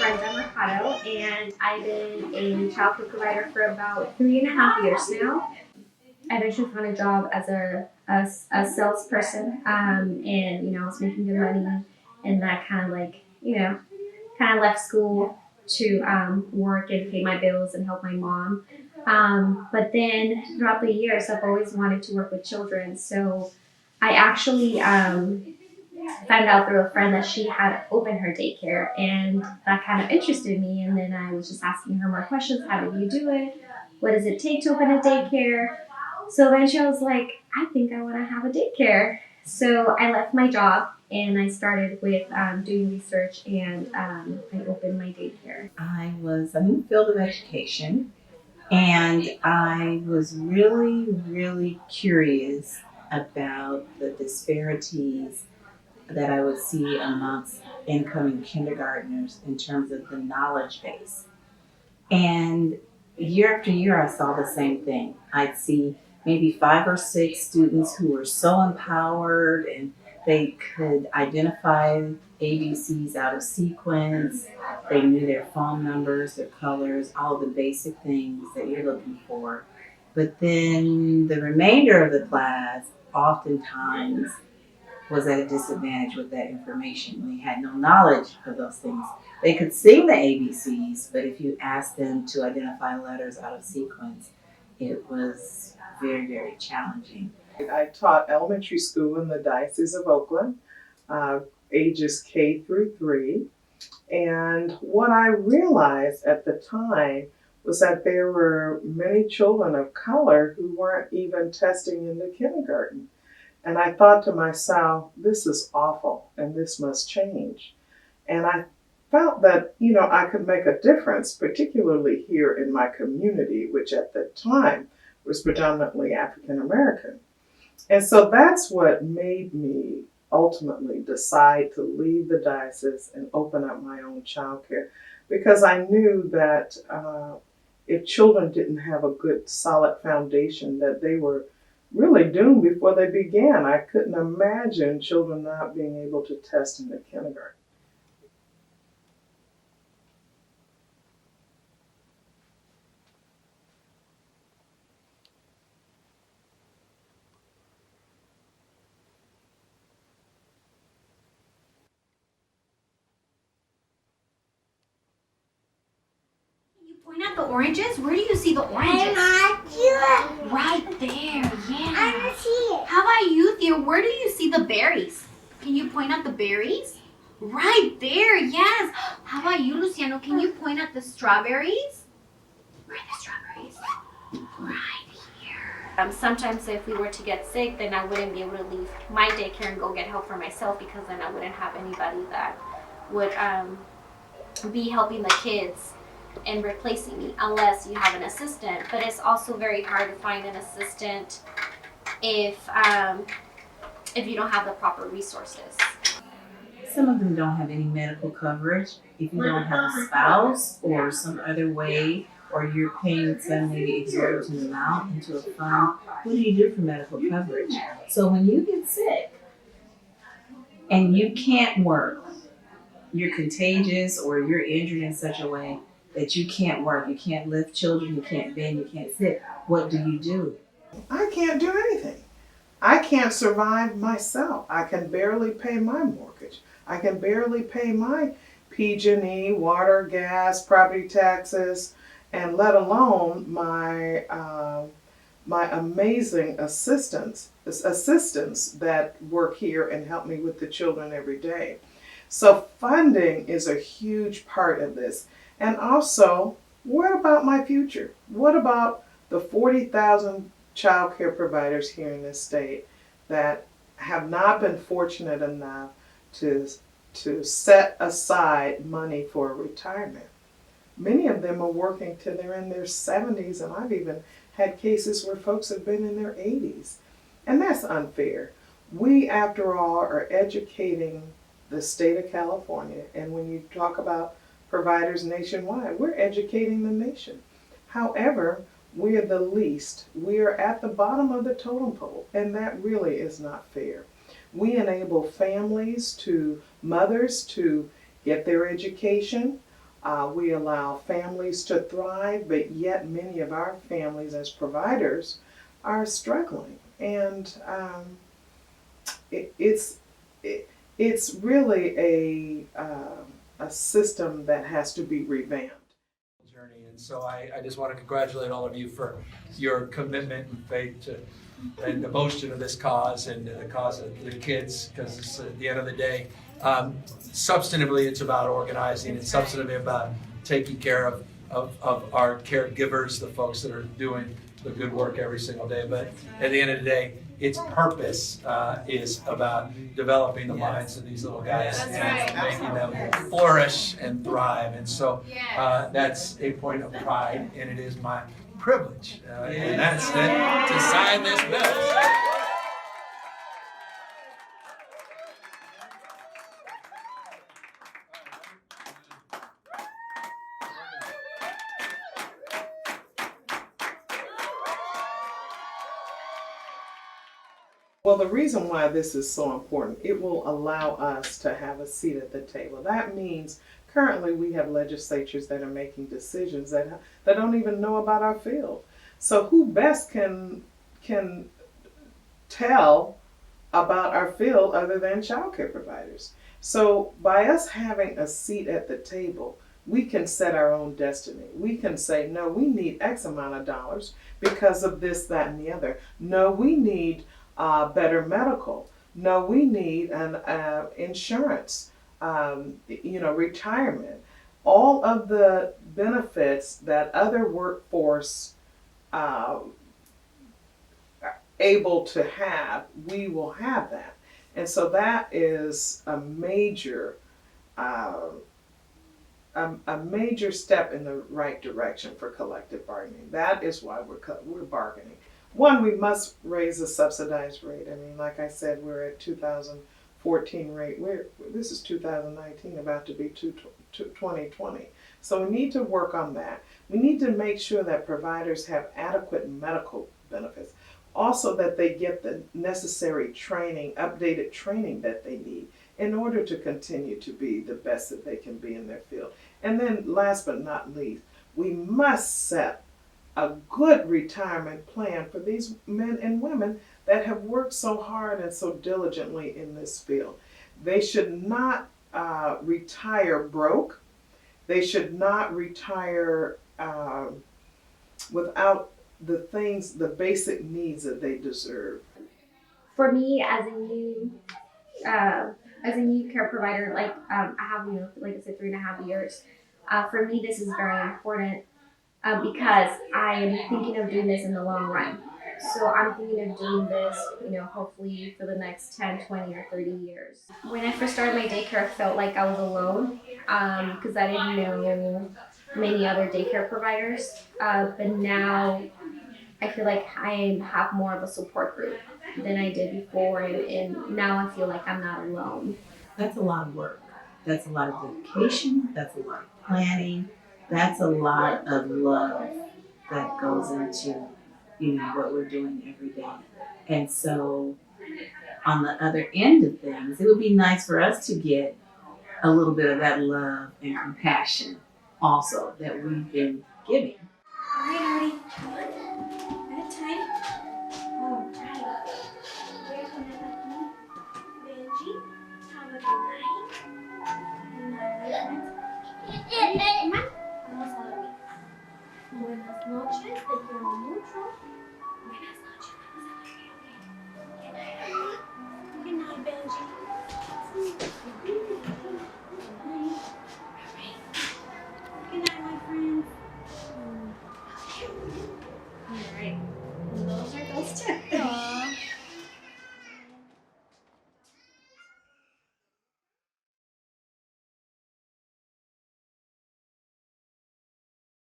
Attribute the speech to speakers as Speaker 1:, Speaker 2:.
Speaker 1: Brenda Mercado, and I've been a childcare provider for about 3.5 years now. I eventually found a job as a salesperson, and I was making good money, and that kind of left school to work and pay my bills and help my mom. But then throughout the years, I've always wanted to work with children, so I actually found out through a friend that she had opened her daycare, and that kind of interested me. And then I was just asking her more questions. How do you do it? What does it take to open a daycare? So eventually I was like, I think I want to have a daycare. So I left my job and I started with doing research, and I opened my daycare.
Speaker 2: I'm in the field of education, and I was really, really curious about the disparities that I would see amongst incoming kindergartners in terms of the knowledge base. And year after year, I saw the same thing. I'd see maybe 5 or 6 students who were so empowered and they could identify ABCs out of sequence. They knew their phone numbers, their colors, all the basic things that you're looking for. But then the remainder of the class oftentimes was at a disadvantage with that information. They had no knowledge of those things. They could sing the ABCs, but if you asked them to identify letters out of sequence, it was very, very challenging.
Speaker 3: I taught elementary school in the Diocese of Oakland, ages K through 3. And what I realized at the time was that there were many children of color who weren't even testing into kindergarten. And I thought to myself, this is awful and this must change. And I felt that, I could make a difference, particularly here in my community, which at the time was predominantly African American. And so that's what made me ultimately decide to leave the diocese and open up my own childcare, because I knew that if children didn't have a good solid foundation, that they were really doomed before they began. I couldn't imagine children not being able to test in the kindergarten.
Speaker 1: Point out the oranges? Where do you see the oranges? Right there, yeah.
Speaker 4: I don't see it.
Speaker 1: How about you, Theo? Where do you see the berries? Can you point out the berries? Right there, yes. How about you, Luciano? Can you point out the strawberries? Where are the strawberries? Right here. Sometimes if we were to get sick, then I wouldn't be able to leave my daycare and go get help for myself, because then I wouldn't have anybody that would be helping the kids and replacing me, unless you have an assistant. But it's also very hard to find an assistant if you don't have the proper resources.
Speaker 2: Some of them don't have any medical coverage. If you don't have a spouse or some other way, or you're paying some maybe exorbitant amount into a fund, what do you do for medical coverage? So when you get sick and you can't work, you're contagious or you're injured in such a way that you can't work, you can't lift children, you can't bend, you can't sit, what do?
Speaker 3: I can't do anything. I can't survive myself. I can barely pay my mortgage. I can barely pay my PG&E, water, gas, property taxes, and let alone my amazing assistants that work here and help me with the children every day. So funding is a huge part of this. And also, what about my future? What about the 40,000 child care providers here in this state that have not been fortunate enough to set aside money for retirement? Many of them are working till they're in their 70s, and I've even had cases where folks have been in their 80s. And that's unfair. We, after all, are educating the state of California, and when you talk about providers nationwide, we're educating the nation. However, we are the least. We are at the bottom of the totem pole, and that really is not fair. We enable families mothers to get their education. We allow families to thrive, but yet many of our families as providers are struggling. And it's really a system that has to be revamped.
Speaker 4: Journey. And so I just want to congratulate all of you for your commitment and faith to and devotion to this cause and the cause of the kids, because at the end of the day, substantively it's about organizing and substantively about taking care of our caregivers, the folks that are doing the good work every single day. But at the end of the day, its purpose is about developing the minds of these little guys and making them flourish and thrive. And so that's a point of pride, and it is my privilege, and that's it, to sign this bill.
Speaker 3: Well, the reason why this is so important, it will allow us to have a seat at the table. That means currently we have legislatures that are making decisions that don't even know about our field. So who best can tell about our field other than childcare providers? So by us having a seat at the table, we can set our own destiny. We can say, no, we need X amount of dollars because of this, that, and the other. No, we need better medical. No, we need an insurance, retirement. All of the benefits that other workforce are able to have, we will have that. And so that is a major step in the right direction for collective bargaining. That is why we're bargaining. One, we must raise the subsidized rate. I mean, like I said, we're at 2014 rate. This is 2019, about to be 2020. So we need to work on that. We need to make sure that providers have adequate medical benefits. Also that they get the necessary training, updated training that they need in order to continue to be the best that they can be in their field. And then last but not least, we must set a good retirement plan for these men and women that have worked so hard and so diligently in this field. They should not retire broke. They should not retire without the basic needs that they deserve.
Speaker 1: For me, as a new care provider, I have, like I said, 3.5 years. For me, this is very important because I am thinking of doing this in the long run. So I'm thinking of doing this, hopefully for the next 10, 20, or 30 years. When I first started my daycare, I felt like I was alone because I didn't know many other daycare providers. But now I feel like I have more of a support group than I did before, and now I feel like I'm not alone.
Speaker 2: That's a lot of work. That's a lot of dedication. That's a lot of planning. That's a lot of love that goes into, what we're doing every day. And so on the other end of things, it would be nice for us to get a little bit of that love and compassion also that we've been giving.
Speaker 1: All right, Artie. Bedtime. All right. There's another Benji. Have a good night. Vamos a dormir. Buenas noches, te quiero mucho.